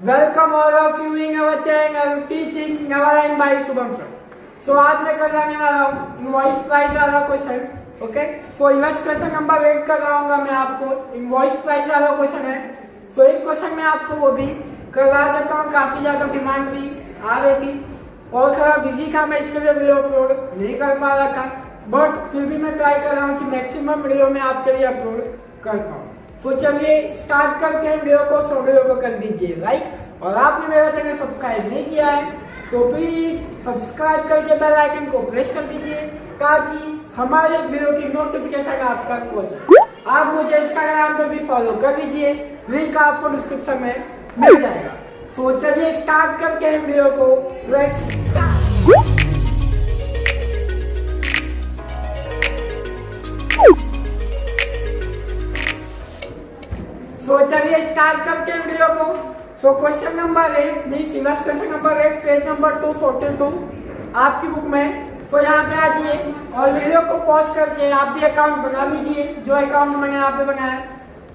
Welcome all of you in our channel teaching Navaline by Shubham sir. So आज मैं कराने वाला हूँ इनवॉइस प्राइस वाला question. Okay, so invest question number 8 कराऊंगा मैं आपको. इनवॉइस प्राइस वाला क्वेश्चन है. सो एक क्वेश्चन मैं आपको वो भी करवा देता हूँ. काफी ज्यादा डिमांड भी आ रही थी और थोड़ा बिजी था, मैं इसके लिए वीडियो अपलोड नहीं कर पा रहा था, बट फिर भी मैं ट्राई कर रहा हूँ कि मैक्सिमम वीडियो में आपके लिए अपलोड कर पाऊँ. सो चलिए स्टार्ट करते हैं वीडियो को. सो वीडियो को कर दीजिए लाइक, और आपने मेरा चैनल सब्सक्राइब नहीं किया है तो प्लीज सब्सक्राइब करके बेल आइकन को प्रेस कर दीजिए ताकि हमारे वीडियो की नोटिफिकेशन आप तक पहुंचे. आप मुझे इंस्टाग्राम पे भी फॉलो कर लीजिए, लिंक आपको डिस्क्रिप्शन में मिल जाएगा. सो चलिए स्टार्ट करते हैं वीडियो को. लेट्स चलिए स्टार्ट करते हैं वीडियो को. So question number 8 means invest question number 8 page number 242 आपकी बुक में. सो यहाँ पे आ जाइए और वीडियो को पॉज करके आप भी अकाउंट बना लीजिए जो अकाउंट मैंने यहाँ पे बनाया है.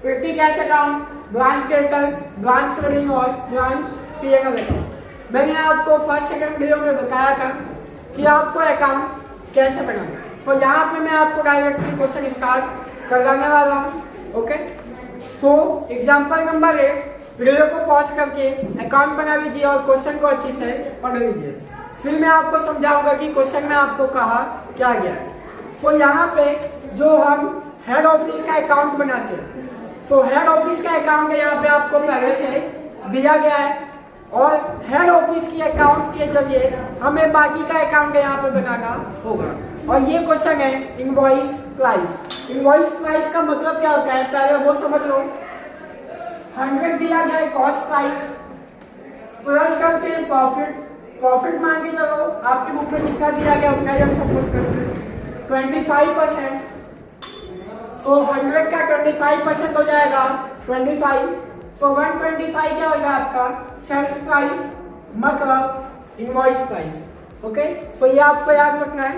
पेटी cash account, branch capital, branch trading और ब्रांच पीएनएल अकाउंट. मैंने आपको फर्स्ट सेकंड वीडियो में बताया था कि आपको अकाउंट कैसे बनाना है. सो यहाँ पे मैं आपको डायरेक्टली क्वेश्चन स्टार्ट करवाने वाला हूँ. Okay, so example number 8 video को पॉज करके अकाउंट बना लीजिए और क्वेश्चन को अच्छी से पढ़ लीजिए. फिर मैं आपको समझाऊंगा कि क्वेश्चन में आपको कहा क्या गया है. सो यहाँ पे जो हम हेड ऑफिस का अकाउंट बनाते हैं, सो हेड ऑफिस का अकाउंट यहाँ पे आपको पहले से दिया गया है और हेड ऑफिस की अकाउंट के जरिए हमें बाकी का अकाउंट यहाँ पे बनाना होगा. और ये क्वेश्चन है इनवॉइस प्राइस. इनवॉइस प्राइस का मतलब क्या होता है पहले वो समझ लो. 100 दिया गया है कॉस्ट प्राइस, प्लस करते हैं प्रॉफिट. प्रॉफिट मान के चलो आपकी बुक में जितना दिया गया उतना ही हम सपोज करते हैं 25%. सो 100 का 25% हो जाएगा 25. सो 125 क्या होगा आपका सेल्स प्राइस मतलब इनवॉइस प्राइस. ओके, सो ये आपको याद रखना है.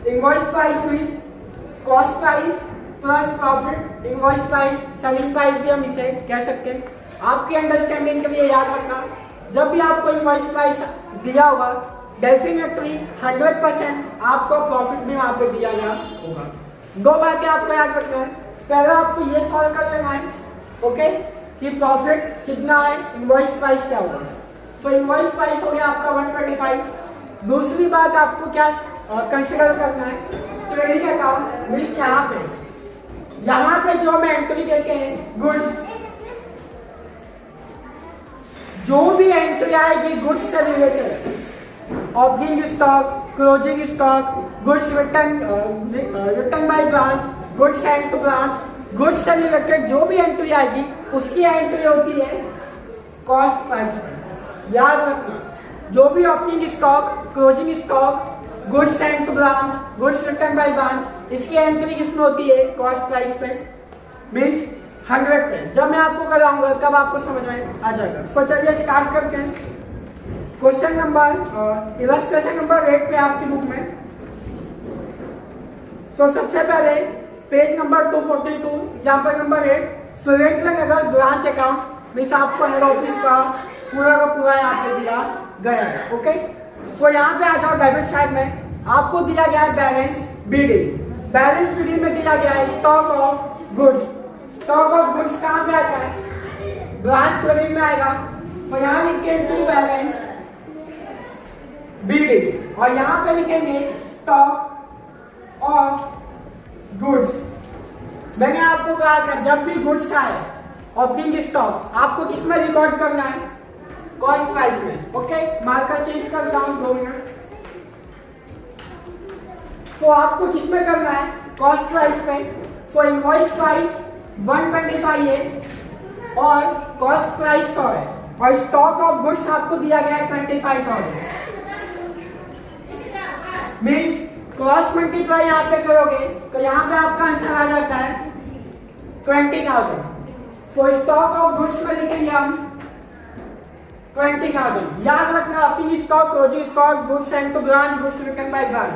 Invoice price means cost price plus profit. Invoice price selling price भी हम इसे कह सकते हैं. आपकी अंडरस्टैंडिंग के लिए याद रखना, जब भी आपको इनवॉइस प्राइस दिया होगा डेफिनेटली 100% आपको प्रॉफिट भी वहां पे दिया गया होगा. दो बातें आपको याद रखना है. पहला आपको ये सॉल्व कर लेना है ओके कि प्रॉफिट कितना है, इनवॉइस प्राइस क्या होगा. तो इनवॉइस प्राइस हो गया आपका 125. दूसरी बात आपको क्या कंसिडर करना है, ट्रेडिंग अकाउंट मीन्स यहाँ पे जो हम एंट्री देते हैं गुड्स, जो भी एंट्री आएगी गुड्स से related, opening stock, closing stock, goods return by branch, goods sent to branch, goods से रिलेटेड जो भी एंट्री आएगी उसकी एंट्री होती है कॉस्ट प्राइस. याद रखना, जो भी opening stock, closing stock, goods sent to branch, goods return by branch, इसकी एंट्री किसमें होती है कॉस्ट प्राइस पे मीन्स 100 पे. जब मैं आपको कराऊंगा तब आपको समझ में आ जाएगा. सो चलिए स्टार्ट करते हैं. क्वेश्चन नंबर इलस्ट्रेशन नंबर 8 पे आपकी बुक में. सो सबसे पहले page number 242 example number 8 select अगर ब्रांच अकाउंट मीन्स आपको हेड ऑफिस का पूरा यहाँ पे दिया गया है. ओके, सो यहाँ पे आ जाओ डेबिट साइड में. आपको दिया गया है बैलेंस बीडी. बैलेंस बीडी में दिया गया है stock of goods. Stock of goods कहाँ पे आता है, ब्रांच क्रेडिट में आएगा. तो यहाँ लिखेंगे टू बैलेंस बीडी और यहाँ पे लिखेंगे स्टॉक ऑफ गुड्स. मैंने आपको कहा था जब भी गुड्स आए ओपनिंग स्टॉक आपको किसमें रिकॉर्ड करना है कॉस्ट प्राइस में. ओके, मार्कर चेंज करता हूँ 2 मिनट. तो आपको किसमें करना है कॉस्ट प्राइस पे. सो इनवॉइस प्राइस 125 है और कॉस्ट प्राइस 100 है और स्टॉक ऑफ गुड्स आपको दिया गया है 25,000 मीन्स क्रॉस मल्टीप्लाई यहाँ पे करोगे तो यहाँ पे आपका आंसर आ जाता है 20,000. सो स्टॉक ऑफ गुड्स में लिखेंगे हम 20,000. याद रखना अपनी stock, closing stock, goods sent to branch, goods return by branch,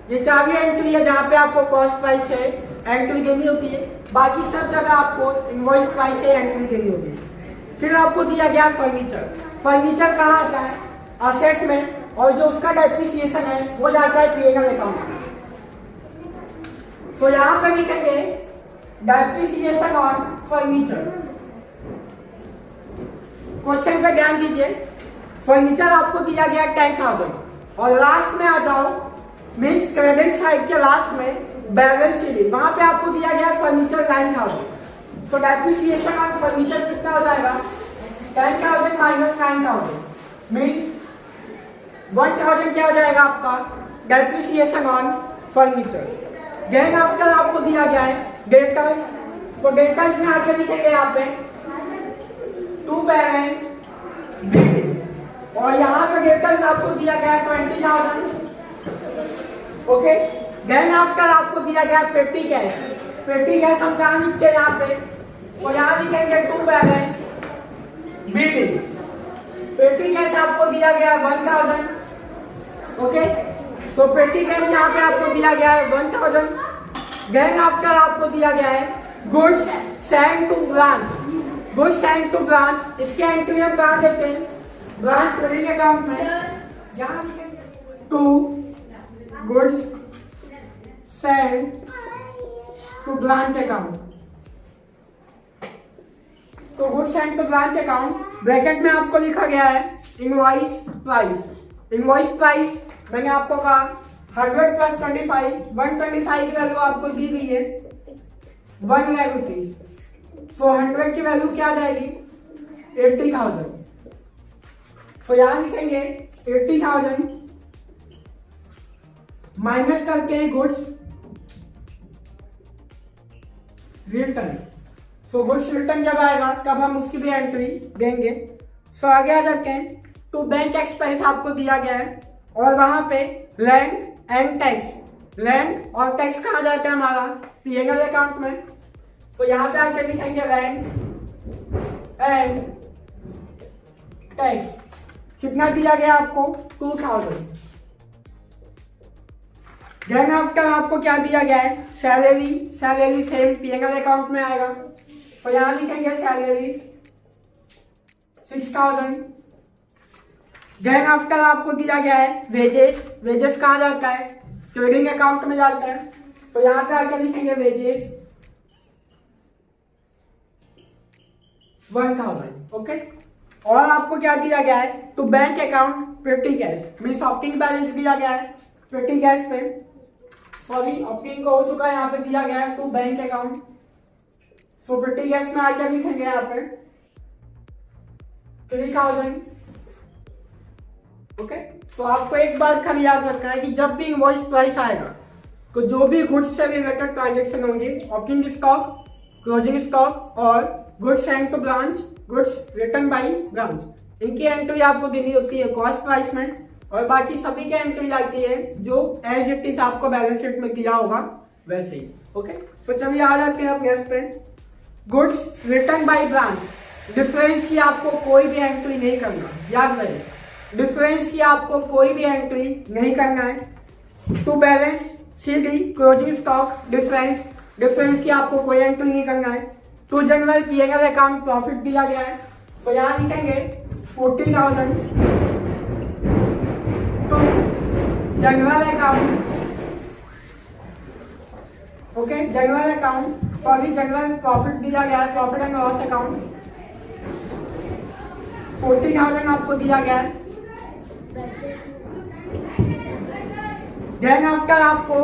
ये 4 एंट्री है जहाँ पे आपको कॉस्ट प्राइस से एंट्री देनी होती है. बाकी सब जगह आपको इनवॉइस प्राइस से एंट्री देनी होगी. फिर आपको दिया गया फर्नीचर। फर्नीचर कहाँ आता है? असेट में, और जो उसका डेप्रिसिएशन है वो जाता है पीएनएल अकाउंट में। तो यहाँ पे लिखेंगे डेप्रिसिएशन ऑन फर्नीचर। क्वेश्चन पे ध्यान दीजिए, फर्नीचर आपको दिया गया 10,000 और लास्ट में आ जाओ, मीन्स क्रेडिट साइड के लास्ट में बैलेंस शीट, वहां पे आपको दिया गया फर्नीचर 9,000। तो डेप्रिसिएशन ऑन फर्नीचर कितना हो जाएगा? 10,000 माइनस 9,000 मीन्स 1,000 क्या हो जाएगा आपका depreciation on furniture. Then after आपको दिया गया है डेटर्स। तो डेटर्स में आगे लिखेंगे यहाँ पे टू बैलेंस बिल्ड, और यहाँ पे डेटर्स आपको दिया गया है 20,000। ओके, देन आफ्टर आपको दिया गया पेटी कैश। पेटी कैश हम कहाँ लिखते हैं? यहाँ पे, तो यहाँ लिखेंगे to balance build. Petty cash आपको दिया गया है 1,000। ओके, सो पेटी कैश यहाँ पे आपको दिया गया है 1,000। देन आफ्टर आपको दिया गया है goods send to branch. Goods send to branch, इसके एंट्री हम कहाँ देते हैं? ब्रांच क्रेडिट अकाउंट में। यहाँ लिखेंगे to goods send to branch account. तो goods send to branch account bracket में आपको लिखा गया है इनवॉइस प्राइस। इनवॉइस प्राइस मैंने आपको कहा 100 प्लस 25, 125 की वैल्यू आपको दी गई है 1 लाख रुपीज। सो 100 की वैल्यू क्या आ जाएगी? 80,000। सो यहाँ लिखेंगे 80,000 माइनस करके गुड्स रिटर्न। सो गुड्स रिटर्न जब आएगा तब हम उसकी भी एंट्री देंगे। सो आगे आ जाते हैं, टू बैंक एक्सपेंस आपको दिया गया है और वहां पे लैंड एंड टैक्स। लैंड और टैक्स कहाँ जाता है? हमारा पीएनएल अकाउंट में। तो यहाँ पे आके लिखेंगे लैंड एंड टैक्स। कितना दिया गया आपको? 2,000। देन आफ्टर आपको क्या दिया गया है? Salary. Salary same PNL account में आएगा। तो यहाँ लिखेंगे सैलरी 6,000। देन आफ्टर आपको दिया गया है वेजेस। वेजेस कहाँ जाता है? ट्रेडिंग अकाउंट में जाता है। तो यहाँ पे आकर लिखेंगे वेजेस 1,000। ओके, और आपको क्या दिया गया है? To bank account petty cash, means opting balance दिया गया है पेटी कैश पे। सॉरी, ऑप्टिंग को हो चुका है, यहाँ पे दिया गया है टू बैंक अकाउंट। सो पेटी कैश में आके लिखेंगे यहाँ पे 3,000। ओके, तो आपको एक बात खाली याद रखना है कि जब भी इनवॉइस प्राइस आएगा तो जो भी गुड्स से रिलेटेड ट्रांजेक्शन होंगे, ओपनिंग स्टॉक, क्लोजिंग स्टॉक और goods send to branch, goods return by branch, इनकी एंट्री आपको देनी होती है कॉस्ट प्राइस में, और बाकी सभी की एंट्री आती है जो एज इट इज आपको बैलेंस शीट में किया होगा वैसे ही। ओके, तो चलिए आ जाते हैं अब यस पे। Goods return by branch, difference की आपको कोई भी एंट्री नहीं करना, याद रहे, डिफरेंस की आपको कोई भी एंट्री नहीं करना है। To balance CD closing stock difference, difference की आपको कोई एंट्री नहीं करना है। To general PNL account profit दिया गया है, तो यहाँ लिखेंगे 40,000 to general account. Okay, general account, sorry general profit दिया गया है, प्रॉफिट एंड लॉस अकाउंट 40,000 आपको दिया गया है। देन आफ्टर आपको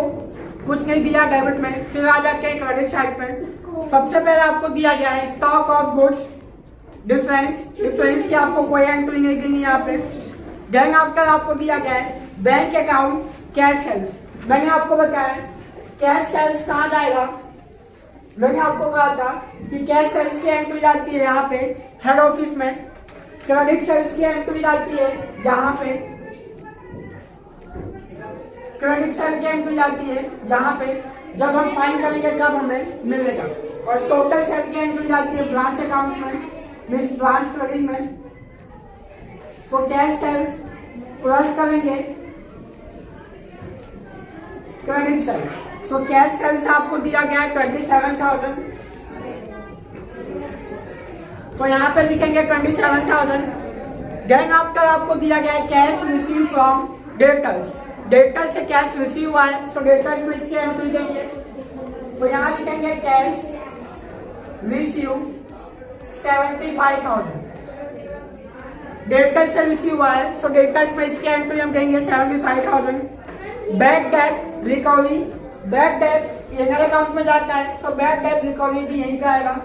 कुछ नहीं दिया डेबिट में, फिर आ जाते हैं क्रेडिट साइड पे। सबसे पहले आपको दिया गया है stock of goods difference, difference की आपको कोई एंट्री नहीं देनी यहाँ पे। देन आफ्टर आपको दिया गया है बैंक अकाउंट कैश सेल्स। मैंने आपको बताया कैश सेल्स कहाँ जाएगा, मैंने आपको कहा था कि कैश सेल्स की एंट्री जाती है यहाँ पे हेड ऑफिस में, क्रेडिट सेल्स की एंट्री जाती है यहाँ पे, क्रेडिट सेल की एंट्री जाती है यहाँ पे, जब हम फाइन करेंगे तब हमें मिलेगा, और टोटल सेल की एंट्री जाती है ब्रांच अकाउंट में, मीन्स ब्रांच क्रेडिट में। सो कैश सेल्स प्लस करेंगे credit sale. So cash sales आपको दिया गया है 27,000। सो यहाँ पे लिखेंगे 27,000। देन आफ्टर आपको दिया गया है cash receive from debtors, debtor से कैश रिसीव हुआ है, सो डेटर्स में इसकी एंट्री देंगे। सो यहाँ लिखेंगे कैश रिसीव 75,000, डेटर से रिसीव हुआ है, सो डेटर्स में इसकी एंट्री हम देंगे 75,000। Bad debt recovery, bad debt inner account में जाता है, सो बैड डेट रिकवरी भी यहीं का आएगा।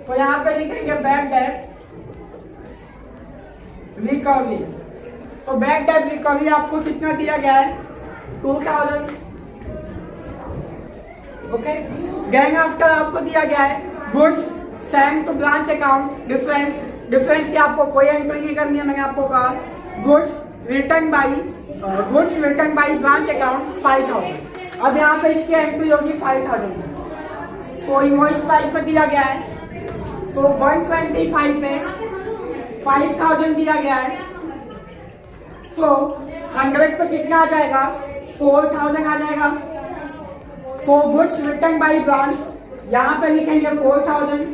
सो यहाँ पे लिखेंगे bad date recovery. So bad debt recovery आपको कितना दिया गया है 2,000। ओके, देन आफ्टर आपको दिया गया है goods send to branch account difference, difference की आपको कोई एंट्री नहीं करनी है, मैंने आपको कहा। Goods written by branch account 5,000। अब यहाँ पे इसकी एंट्री होगी 5,000। सो इनवॉइस प्राइस में दिया गया है, सो 125 में 5,000 दिया गया है। सो 100 पे कितना आ जाएगा 4,000 आ जाएगा। सो गुड्स रिटर्न बाई ब्रांच यहाँ पे लिखेंगे 4,000,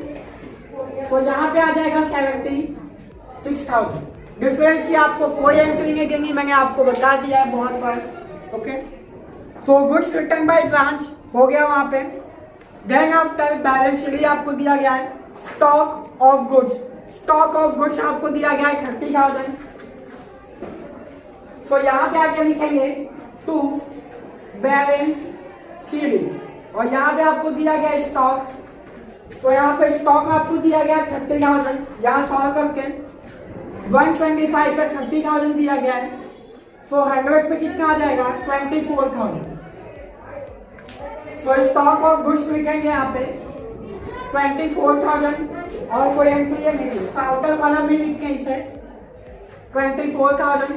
तो यहाँ पे आ जाएगा 76,000। डिफरेंस की आपको कोई एंट्री नहीं देनी, मैंने आपको बता दिया है बहुत बार। Okay, so goods return by branch हो गया वहां पे। देन आफ्टर बैलेंस शीट आपको दिया गया है stock of goods, stock of goods आपको दिया गया है 30,000। सो यहाँ पे आके लिखेंगे टू बैलेंस शीट और यहाँ पे आपको दिया गया स्टॉक। तो यहाँ पे स्टॉक आपको दिया गया 30,000, यहाँ सॉल्व करके 125 पे 30,000 दिया गया है। सो 100 पे कितना आ जाएगा 24,000। सो स्टॉक ऑफ गुड्स लिखेंगे यहाँ पे 24,000 और कोई एंट्री है नहीं, आउटर कॉलम भी लिख के इसे 24,000।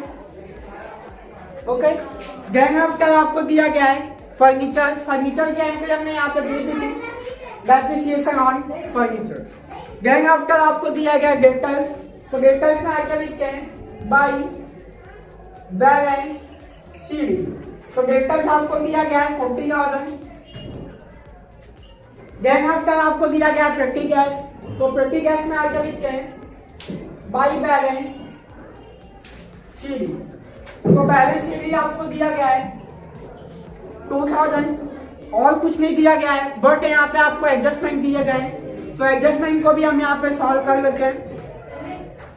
ओके, देन आफ्टर आपको दिया गया है फर्नीचर, फर्नीचर की एंट्री हमने यहाँ पे दे दी थी, depreciation on furniture. Then after आपको दिया गया डेटर्स, तो डेटर्स में आके लिखते हैं by balance sheet. So debtors आपको दिया गया है 40,000। देन आफ्टर आपको दिया गया पेटी गैस, तो पेटी गैस में आके लिखते हैं by balance sheet. So balance sheet आपको दिया गया है 2,000 और कुछ नहीं दिया गया है, बट यहाँ पे आपको एडजस्टमेंट दिए गए। सो एडजस्टमेंट को भी हम यहाँ पे सॉल्व कर लेते हैं।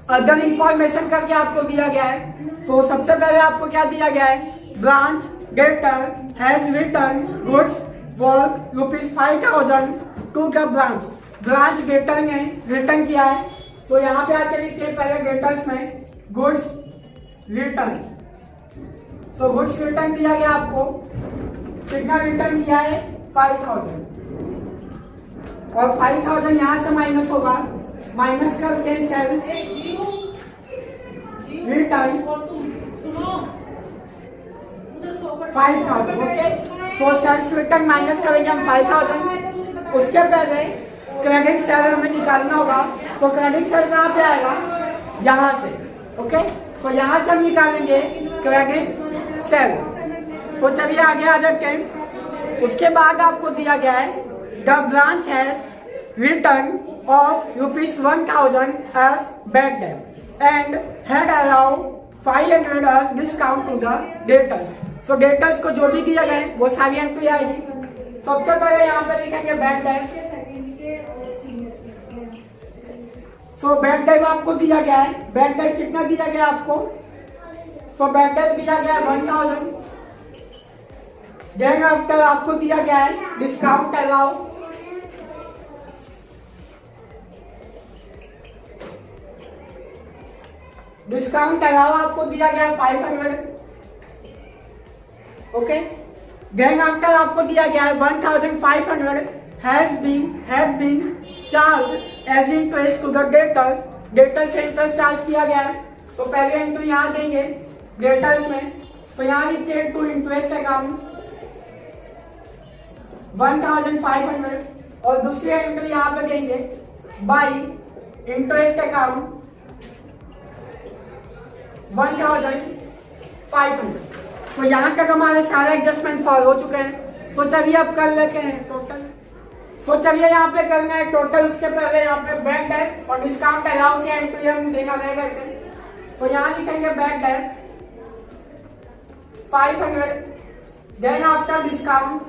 अदर इंफॉर्मेशन करके आपको दिया गया है। सो सबसे पहले आपको क्या दिया गया है, branch debtor has return goods worth ₹5,000 to the branch, branch debtor ने रिटर्न किया है। सो यहाँ पे आके लिखिए पहले डेटर्स में गुड्स रिटर्न। सो गुड्स रिटर्न दिया गया आपको, कितना रिटर्न किया है 5,000 और 5,000 यहाँ से माइनस होगा, माइनस करके sales return 5,000। Okay, so sales return minus करेंगे हम 5,000। उसके पहले क्रेडिट सेल हमें निकालना होगा, तो क्रेडिट सेल कहाँ पे आएगा, यहाँ से। ओके, तो यहाँ से हम निकालेंगे क्रेडिट सेल। तो चलिए आगे आ जाते हैं। उसके बाद आपको दिया गया है the branch has return of ₹1,000 as bad debt and had allowed 500 as discount to the debtors. So debtors को जो भी दिया गया वो सारी एंट्री आएगी। सबसे पहले यहाँ पे लिखेंगे bad date. So bad debt आपको दिया गया है, बैड डेट कितना दिया गया आपको, सो बैड डेट दिया गया 1,000। देन आफ्टर आपको दिया गया है डिस्काउंट अलाउ, डिस्काउंट अलावा आपको दिया गया 500। ओके, देन आफ्टर आपको दिया गया है 1,500 have been charge as interest to the debtors, debtors से इंटरेस्ट चार्ज किया गया है। तो पहले एंट्री यहाँ देंगे डेटर्स में, तो यहाँ लिखिए टू इंटरेस्ट अकाउंट 1,500 और दूसरी एंट्री यहाँ पे देंगे बाई इंटरेस्ट अकाउंट 1,500। तो यहाँ तक हमारे सारे एडजस्टमेंट सॉल्व हो चुके हैं। तो चलिए अब कर लेते हैं टोटल। सो चलिए यहाँ पे करना है टोटल। उसके पहले यहाँ पे बैड डेट और डिस्काउंट अलाउ की एंट्री हम देना रहेगा। सो यहाँ लिखेंगे bad debt 500, then after discount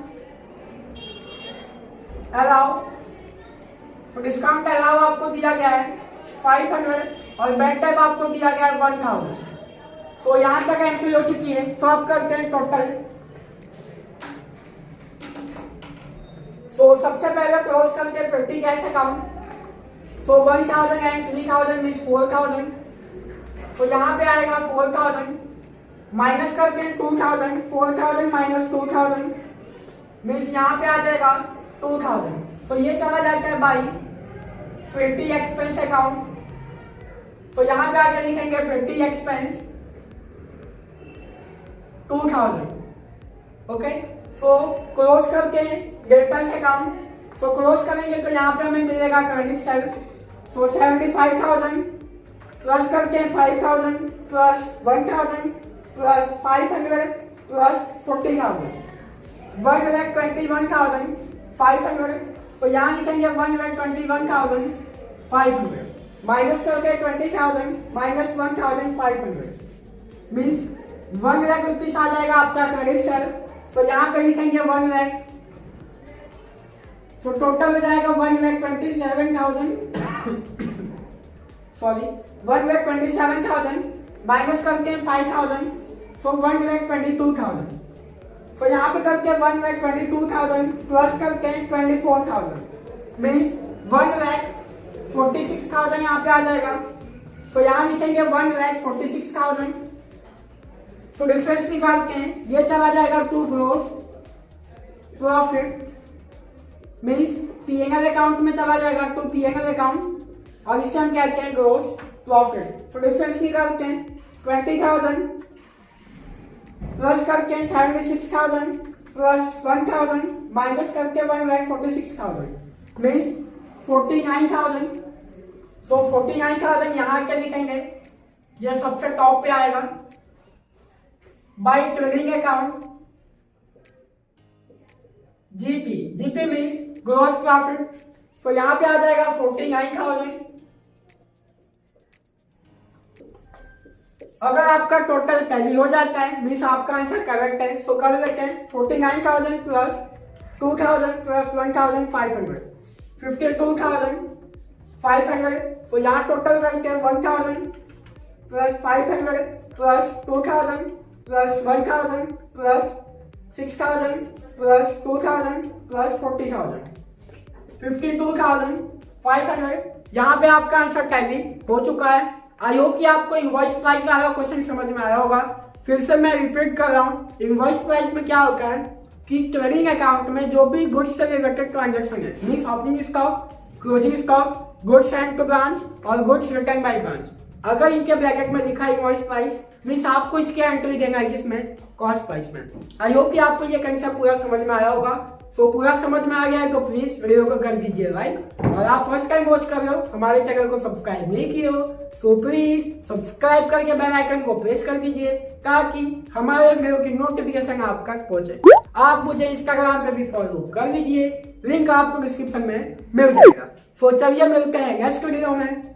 allow. तो डिस्काउंट अलाउ आपको दिया गया है 500 और बैड डेट आपको दिया गया है 1000। सो यहाँ तक एंट्री हो चुकी है। सॉल्व करते हैं टोटल। सो सबसे पहले क्लोज करते हैं पेटी cash account. So 1000 and 3000 means 4000। सो यहाँ पे आएगा 4000 माइनस करते हैं 2000। 4000 माइनस 2000 मीन्स यहाँ पे आ जाएगा 2000। सो ये चला जाता है बाई पेटी एक्सपेंस अकाउंट। सो यहाँ पे आगे लिखेंगे पेटी एक्सपेंस 2000। ओके, सो क्लोज करके डेटर्स अकाउंट। सो क्लोज करेंगे तो यहाँ पे हमें मिलेगा क्रेडिट सेल। सो 75,000 प्लस करके 5,000 प्लस 1,000 प्लस 500 प्लस 40,000 1,21,500। सो यहाँ लिखेंगे 1,21,500 माइनस करके 20,000 माइनस 1,500 मीन्स 1 लाख रुपीस आ जाएगा आपका क्रेडिट सेल। सो यहाँ पे लिखेंगे 1 लाख। सो टोटल हो जाएगा 1,27,000 सॉरी 1,27,000 माइनस करते हैं 5,000। सो 1,22,000। सो यहाँ पे करते हैं 1,22,000 प्लस करते हैं 24,000 मीन्स 1,46,000 यहाँ पे आ जाएगा। सो यहाँ लिखेंगे 1,46,000। सो डिफरेंस निकालते हैं, ये चला जाएगा to gross profit means PNL account में चला जाएगा टू पीएनएल अकाउंट और इसे हम कहते हैं ग्रोस प्रॉफिट। सो डिफरेंस निकालते हैं 20,000 प्लस करके 76,000 प्लस 1,000 माइनस करके 1,46,000 मीन्स 49,000। सो 49,000 यहाँ के लिखेंगे, ये सबसे टॉप पे आएगा by trading account GP. GP means gross profit. So यहाँ पे आ जाएगा 49,000। अगर आपका टोटल टैली हो जाता है मीन्स आपका आंसर करेक्ट है। सो कर लेते हैं 49,000 प्लस 2,000 प्लस 1,500 52,500। सो यहाँ टोटल करते हैं 1,000 plus 500 plus 2,000 plus 1,000 plus 6,000 plus 2,000 plus 40,000 52,500। यहाँ पे आपका आंसर टैली हो चुका है। आई होप कि आपको इनवॉइस प्राइस वाला क्वेश्चन समझ में आया होगा। फिर से मैं रिपीट कर रहा हूँ, इनवॉइस प्राइस में क्या होता है कि ट्रेडिंग अकाउंट में जो भी गुड्स से रिलेटेड ट्रांजेक्शन है means opening stock, closing stock, goods sent to branch और गुड्स रिटर्न बाय ब्रांच, अगर इनके ब्रैकेट में लिखा है इनवॉइस प्राइस मीन्स आपको इसके एंट्री देना है किसमें, कॉस्ट प्राइस में। आई होप कि आपको ये कंसेप्ट पूरा समझ में आया होगा। सो पूरा समझ में आ गया है तो प्लीज वीडियो को कर दीजिए लाइक, और आप फर्स्ट टाइम वॉच कर रहे हो हमारे चैनल को सब्सक्राइब नहीं किए हो सो प्लीज सब्सक्राइब करके बेल आइकन को प्रेस कर दीजिए ताकि हमारे वीडियो की नोटिफिकेशन आप तक पहुंचे। आप मुझे इंस्टाग्राम पे भी फॉलो कर लीजिए, लिंक आपको डिस्क्रिप्शन में मिल जाएगा। सो चलिए मिलते हैं नेक्स्ट वीडियो में।